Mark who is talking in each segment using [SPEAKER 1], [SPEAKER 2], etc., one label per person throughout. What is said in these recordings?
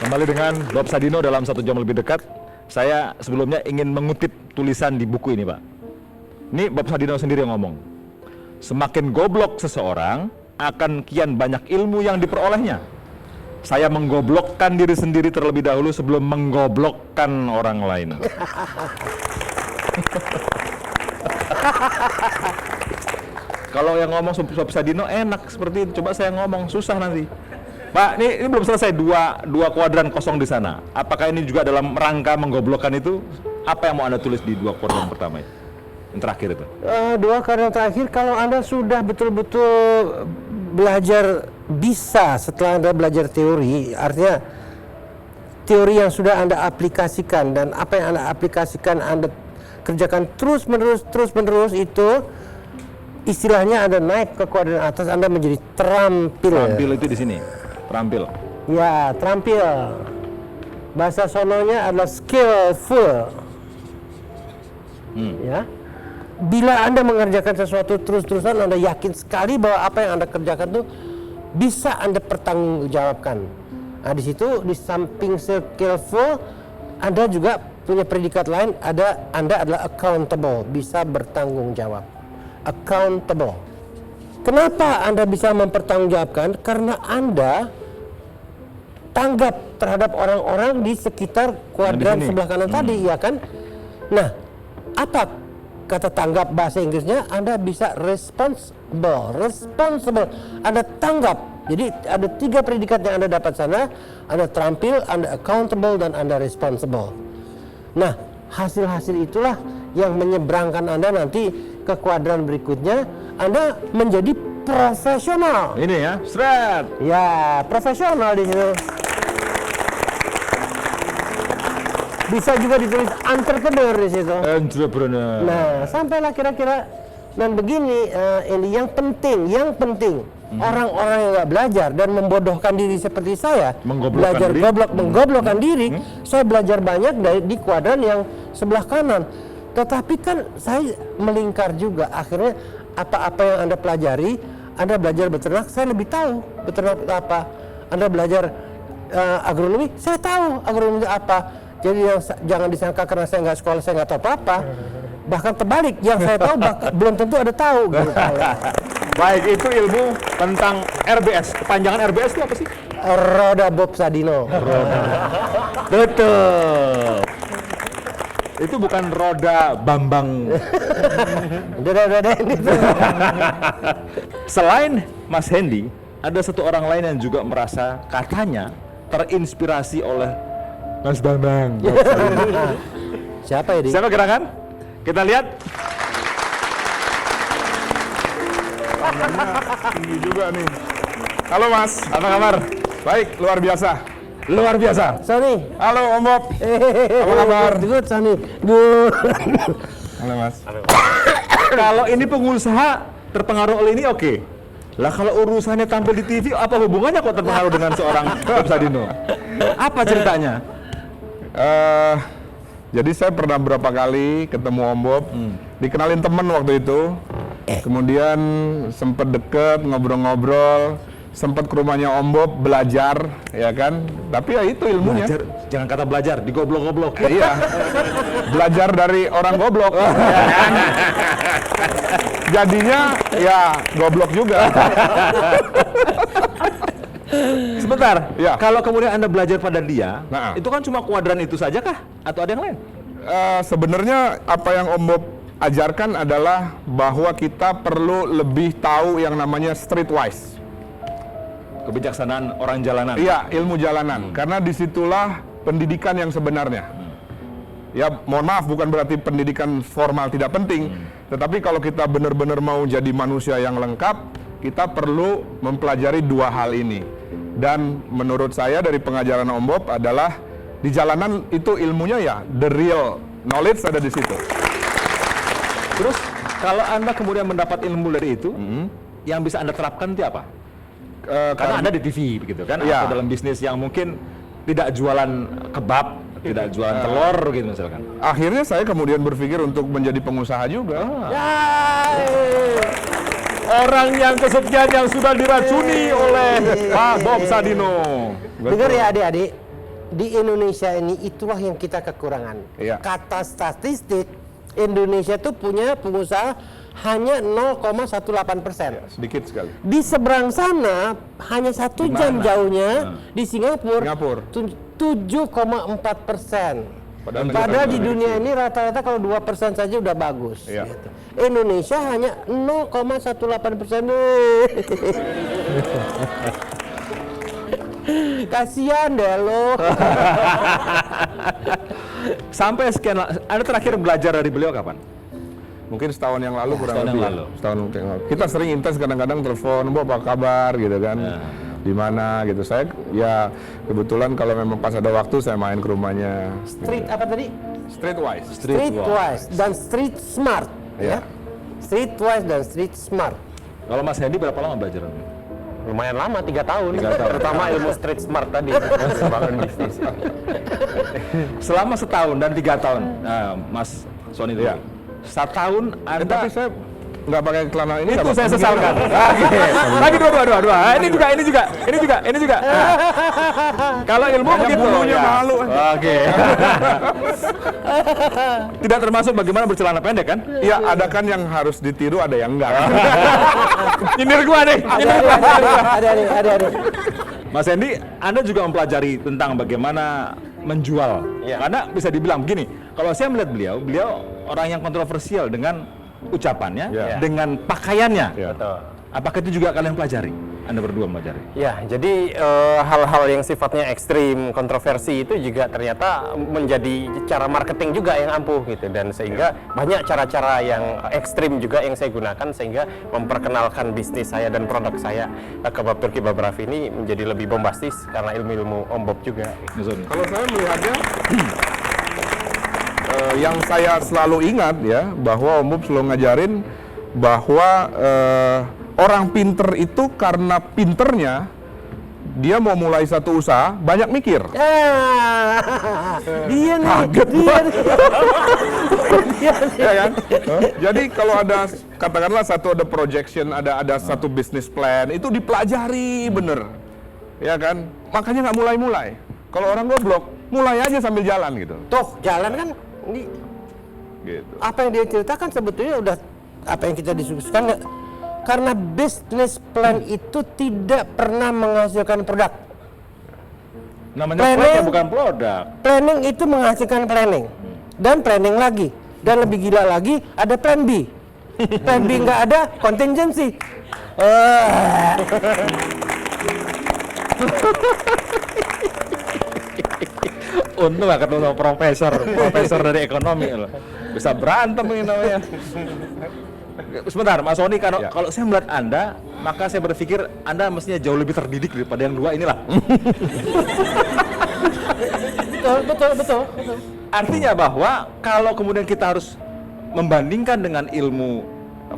[SPEAKER 1] Kembali dengan Bob Sadino dalam 1 jam lebih dekat. Saya sebelumnya ingin mengutip tulisan di buku ini, Pak. Ini Bob Sadino sendiri yang ngomong. Semakin goblok seseorang, akan kian banyak ilmu yang diperolehnya. Saya menggoblokkan diri sendiri terlebih dahulu sebelum menggoblokkan orang lain. Kalau yang ngomong Bob Sadino enak seperti itu. Coba saya ngomong susah nanti. Pak, ini belum selesai dua kuadran kosong di sana. Apakah ini juga dalam rangka menggoblokkan itu? Apa yang mau Anda tulis di 2 kuadran pertama itu? Yang terakhir itu?
[SPEAKER 2] 2 kuadran terakhir, kalau Anda sudah betul-betul belajar bisa setelah Anda belajar teori, artinya teori yang sudah Anda aplikasikan dan apa yang Anda aplikasikan Anda kerjakan terus-menerus itu istilahnya Anda naik ke kuadran atas, Anda menjadi terampil.
[SPEAKER 1] Terampil itu di sini. Terampil.
[SPEAKER 2] Ya, terampil. Bahasa sononya adalah skillful. Ya. Bila Anda mengerjakan sesuatu terus-terusan, Anda yakin sekali bahwa apa yang Anda kerjakan itu bisa Anda pertanggungjawabkan. Nah, di situ di samping skillful, Anda juga punya predikat lain, Anda adalah accountable, bisa bertanggung jawab. Accountable. Kenapa Anda bisa mempertanggungjawabkan? Karena Anda tanggap terhadap orang-orang di sekitar kuadran sebelah kanan tadi, ya kan? Nah, apa kata tanggap bahasa Inggrisnya? Anda bisa responsible. Anda tanggap. Jadi ada 3 predikat yang Anda dapat sana. Anda terampil, Anda accountable, dan Anda responsible. Nah, hasil-hasil itulah yang menyeberangkan Anda nanti ke kuadran berikutnya. Anda menjadi profesional.
[SPEAKER 1] Ini ya, seret.
[SPEAKER 2] Ya, profesional di situ. Bisa juga ditulis entrepreneur di situ.
[SPEAKER 1] Entrepreneur.
[SPEAKER 2] Nah, sampailah kira-kira. Dan begini, ini yang penting, orang-orang yang nggak belajar dan membodohkan diri seperti saya, belajar menggoblokkan diri. Saya belajar banyak di kuadran yang sebelah kanan. Tetapi kan saya melingkar juga. Akhirnya apa-apa yang Anda pelajari, Anda belajar beternak, saya lebih tahu beternak itu apa. Anda belajar agronomi, saya tahu agronomi itu apa. Jadi jangan disangka karena saya nggak sekolah, saya nggak tahu apa-apa. Bahkan terbalik, yang saya tahu belum tentu ada tahu. Gitu.
[SPEAKER 1] Baik, itu ilmu tentang RBS. Kepanjangan RBS itu apa sih?
[SPEAKER 2] Roda Bob Sadino.
[SPEAKER 1] Betul. Itu bukan roda Bambang. Selain Mas Hendy, ada satu orang lain yang juga merasa katanya terinspirasi oleh Mas Bambang.
[SPEAKER 2] Siapa ya,
[SPEAKER 1] Siapa gerakan? Kita lihat.
[SPEAKER 3] Tinggi juga nih. Halo Mas,
[SPEAKER 1] Apa kabar?
[SPEAKER 3] baik, luar biasa.
[SPEAKER 1] Luar biasa.
[SPEAKER 2] Sani.
[SPEAKER 3] Halo Om Bob. Apa kabar?
[SPEAKER 2] Good, Sani. Good.
[SPEAKER 3] Halo Mas.
[SPEAKER 1] Kalau ini pengusaha terpengaruh oleh ini oke. Lah kalau urusannya tampil di TV, apa hubungannya kok terpengaruh dengan seorang Bob Sadino? Apa ceritanya?
[SPEAKER 3] Jadi saya pernah berapa kali ketemu Om Bob, dikenalin temen waktu itu, kemudian sempet deket, ngobrol-ngobrol, sempet ke rumahnya Om Bob belajar, ya kan? Tapi ya itu ilmunya.
[SPEAKER 1] Belajar, jangan kata belajar, digoblok-goblok.
[SPEAKER 3] Iya, belajar dari orang goblok. Ya kan? Jadinya ya goblok juga.
[SPEAKER 1] Sebentar,
[SPEAKER 3] Ya.
[SPEAKER 1] kalau kemudian Anda belajar pada dia,
[SPEAKER 3] Nah.
[SPEAKER 1] itu kan cuma kuadran itu saja kah? Atau ada yang lain?
[SPEAKER 3] Sebenarnya apa yang Om Bob ajarkan adalah bahwa kita perlu lebih tahu yang namanya streetwise.
[SPEAKER 1] Kebijaksanaan orang jalanan.
[SPEAKER 3] Iya, ilmu jalanan. Karena disitulah pendidikan yang sebenarnya. Ya, mohon maaf, bukan berarti pendidikan formal tidak penting. Tetapi kalau kita benar-benar mau jadi manusia yang lengkap, kita perlu mempelajari 2 hal ini. Dan menurut saya dari pengajaran Om Bob adalah di jalanan itu ilmunya ya, the real knowledge ada di situ.
[SPEAKER 1] Terus kalau Anda kemudian mendapat ilmu dari itu, yang bisa Anda terapkan itu apa? Karena Anda di TV begitu kan,
[SPEAKER 3] Ya.
[SPEAKER 1] atau dalam bisnis yang mungkin tidak jualan kebab, tidak jualan telur gitu misalkan.
[SPEAKER 3] Akhirnya saya kemudian berpikir untuk menjadi pengusaha juga.
[SPEAKER 1] Orang yang kesekian yang sudah diracuni oleh Pak Bob Sadino.
[SPEAKER 2] Dengar ya adik-adik, di Indonesia ini itulah yang kita kekurangan.
[SPEAKER 3] Iya.
[SPEAKER 2] Kata statistik, Indonesia tuh punya pengusaha hanya 0,18%.
[SPEAKER 3] Sedikit sekali.
[SPEAKER 2] Di seberang sana hanya 1 jam jauhnya di Singapura 7,4%. Padahal di dunia ini rata-rata kalau 2% saja udah bagus.
[SPEAKER 3] Iya.
[SPEAKER 2] Gitu. Indonesia hanya 0,18%. Kasihan deh lo.
[SPEAKER 1] Sampai sekian, Anda terakhir belajar dari beliau kapan?
[SPEAKER 3] Mungkin setahun yang lalu kurang
[SPEAKER 1] setahun
[SPEAKER 3] lebih.
[SPEAKER 1] yang lalu.
[SPEAKER 3] Setahun yang lalu. Kita sering intens kadang-kadang telepon, "Bu, apa kabar?" gitu kan. Di mana gitu. Saya ya kebetulan kalau memang pas ada waktu saya main ke rumahnya.
[SPEAKER 2] Street apa tadi?
[SPEAKER 3] Streetwise.
[SPEAKER 2] Streetwise dan street smart.
[SPEAKER 3] Iya.
[SPEAKER 2] Ya. Streetwise dan street smart.
[SPEAKER 1] Kalau Mas Hendy berapa lama belajar?
[SPEAKER 2] Lumayan lama, 3 tahun.
[SPEAKER 1] 3 tahun.
[SPEAKER 2] Terutama ilmu street smart tadi.
[SPEAKER 3] Bangun bisnis.
[SPEAKER 1] Selama setahun dan 3 tahun, Mas Sony itu.
[SPEAKER 3] Iya.
[SPEAKER 1] Setahun Anda.
[SPEAKER 3] Tapi saya nggak pakai celana ini.
[SPEAKER 1] Itu
[SPEAKER 3] nggak
[SPEAKER 1] saya
[SPEAKER 3] apa-apa.
[SPEAKER 1] sesalkan. Lagi dua. Ini juga. Kalau ilmu
[SPEAKER 3] Hanya
[SPEAKER 1] begitu.
[SPEAKER 3] bulunya
[SPEAKER 1] ya.
[SPEAKER 3] malu.
[SPEAKER 1] Oke. Tidak termasuk bagaimana bercelana pendek kan?
[SPEAKER 3] Iya, ada kan yang harus ditiru, ada yang enggak.
[SPEAKER 1] Nyindir gua nih.
[SPEAKER 2] Ada.
[SPEAKER 1] Mas Hendy, Anda juga mempelajari tentang bagaimana menjual.
[SPEAKER 2] Iya.
[SPEAKER 1] Karena bisa dibilang begini, kalau saya melihat beliau orang yang kontroversial dengan ucapannya,
[SPEAKER 3] Iya.
[SPEAKER 1] dengan pakaiannya.
[SPEAKER 3] Iya.
[SPEAKER 2] Betul.
[SPEAKER 1] Apakah itu juga kalian pelajari? Anda berdua pelajari?
[SPEAKER 4] Ya, jadi hal-hal yang sifatnya ekstrim, kontroversi itu juga ternyata menjadi cara marketing juga yang ampuh gitu, dan sehingga banyak cara-cara yang ekstrim juga yang saya gunakan sehingga memperkenalkan bisnis saya dan produk saya ke Bob Turki Babrafi ini menjadi lebih bombastis karena ilmu-ilmu Om Bob juga.
[SPEAKER 3] Kalau saya melihatnya, yang saya selalu ingat ya, bahwa Om Bob selalu ngajarin bahwa orang pinter itu karena pinternya, dia mau mulai satu usaha, banyak mikir.
[SPEAKER 2] Dia nih.
[SPEAKER 3] Ya kan? Jadi kalau ada, katakanlah ada projection, ada satu business plan, itu dipelajari bener. Ya kan? Makanya nggak mulai-mulai. Kalau orang goblok, mulai aja sambil jalan gitu.
[SPEAKER 2] Tuh, jalan kan ini
[SPEAKER 3] Gitu.
[SPEAKER 2] apa yang dia ceritakan sebetulnya udah apa yang kita diskusikan nggak? Karena business plan itu tidak pernah menghasilkan produk.
[SPEAKER 1] Namanya
[SPEAKER 2] Planning.
[SPEAKER 1] plan bukan produk.
[SPEAKER 2] Planning itu menghasilkan planning dan planning lagi, dan lebih gila lagi ada plan B. Plan B nggak ada, contingency.
[SPEAKER 1] Untung gak ketemu sama profesor dari ekonomi loh. Bisa berantem ini namanya. Sebentar, Mas Sony, kalau saya melihat Anda, maka saya berpikir Anda mestinya jauh lebih terdidik daripada yang dua inilah.
[SPEAKER 2] Betul.
[SPEAKER 1] Artinya bahwa kalau kemudian kita harus membandingkan dengan ilmu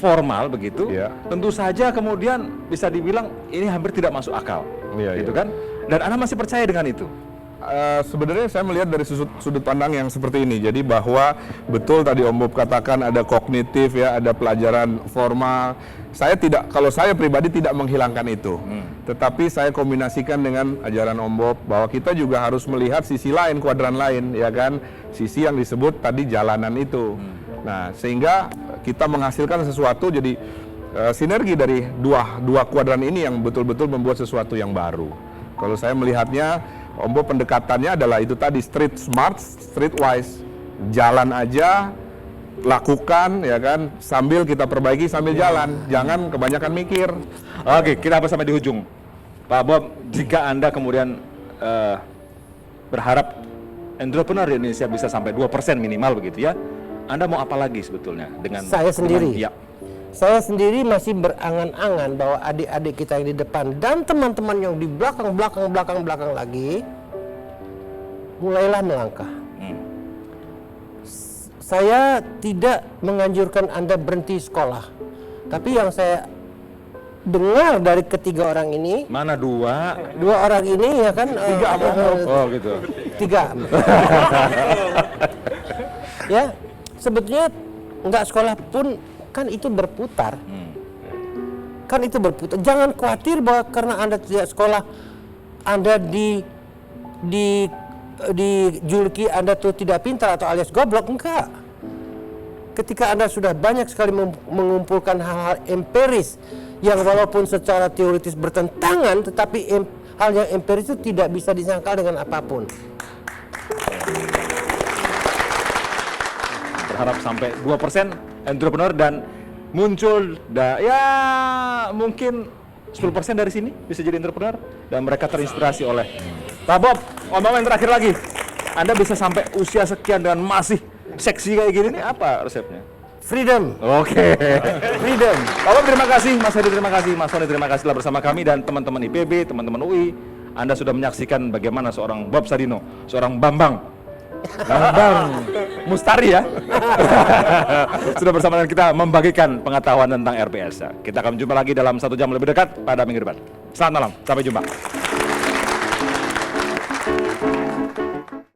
[SPEAKER 1] formal begitu,
[SPEAKER 3] Iya.
[SPEAKER 1] tentu saja kemudian bisa dibilang ini hampir tidak masuk akal,
[SPEAKER 3] Iya,
[SPEAKER 1] gitu
[SPEAKER 3] iya.
[SPEAKER 1] kan? Dan Anda masih percaya dengan itu?
[SPEAKER 3] Sebenarnya saya melihat dari sudut pandang yang seperti ini. Jadi bahwa betul tadi Om Bob katakan ada kognitif ya, ada pelajaran formal. Kalau saya pribadi tidak menghilangkan itu. Tetapi saya kombinasikan dengan ajaran Om Bob bahwa kita juga harus melihat sisi lain, kuadran lain, ya kan? Sisi yang disebut tadi jalanan itu. Nah, sehingga kita menghasilkan sesuatu, jadi sinergi dari dua kuadran ini yang betul-betul membuat sesuatu yang baru. Kalau saya melihatnya, Om Bob pendekatannya adalah itu tadi, street smart, streetwise. Jalan aja, lakukan ya kan, sambil kita perbaiki sambil jalan. Jangan kebanyakan mikir.
[SPEAKER 1] Oke, kita sampai di ujung. Pak Bob, jika Anda kemudian berharap entrepreneur di Indonesia bisa sampai 2% minimal begitu ya, Anda mau apa lagi sebetulnya dengan
[SPEAKER 2] Saya sendiri?
[SPEAKER 1] Ya.
[SPEAKER 2] Saya sendiri masih berangan-angan bahwa adik-adik kita yang di depan dan teman-teman yang di belakang lagi mulailah melangkah. Saya tidak menganjurkan Anda berhenti sekolah, tapi yang saya dengar dari ketiga orang ini,
[SPEAKER 1] Mana dua?
[SPEAKER 2] dua orang ini ya kan,
[SPEAKER 1] Oh gitu.
[SPEAKER 2] tiga. Ya, sebetulnya nggak sekolah pun kan itu berputar. Kan itu berputar. Jangan khawatir bahwa karena Anda tidak sekolah, Anda dijuluki Anda tuh tidak pintar atau alias goblok, enggak. Ketika Anda sudah banyak sekali mengumpulkan hal-hal empiris yang walaupun secara teoritis bertentangan, tetapi hal yang empiris itu tidak bisa disangkal dengan apapun.
[SPEAKER 1] Berharap sampai 2% entrepreneur dan muncul ya mungkin 10% dari sini bisa jadi entrepreneur dan mereka terinspirasi oleh Pak Bob. Omongan yang terakhir lagi, Anda bisa sampai usia sekian dan masih seksi kayak gini nih, apa resepnya?
[SPEAKER 2] Freedom.
[SPEAKER 1] Oke. Freedom. Pak Bob terima kasih, Mas Hedi terima kasih, Mas Sony terima kasih telah bersama kami dan teman-teman IPB, teman-teman UI. Anda sudah menyaksikan bagaimana seorang Bob Sadino, seorang Bambang Mustari ya sudah bersama dengan kita membagikan pengetahuan tentang RPS. Kita akan jumpa lagi dalam 1 jam lebih dekat pada minggu depan. Selamat malam, sampai jumpa.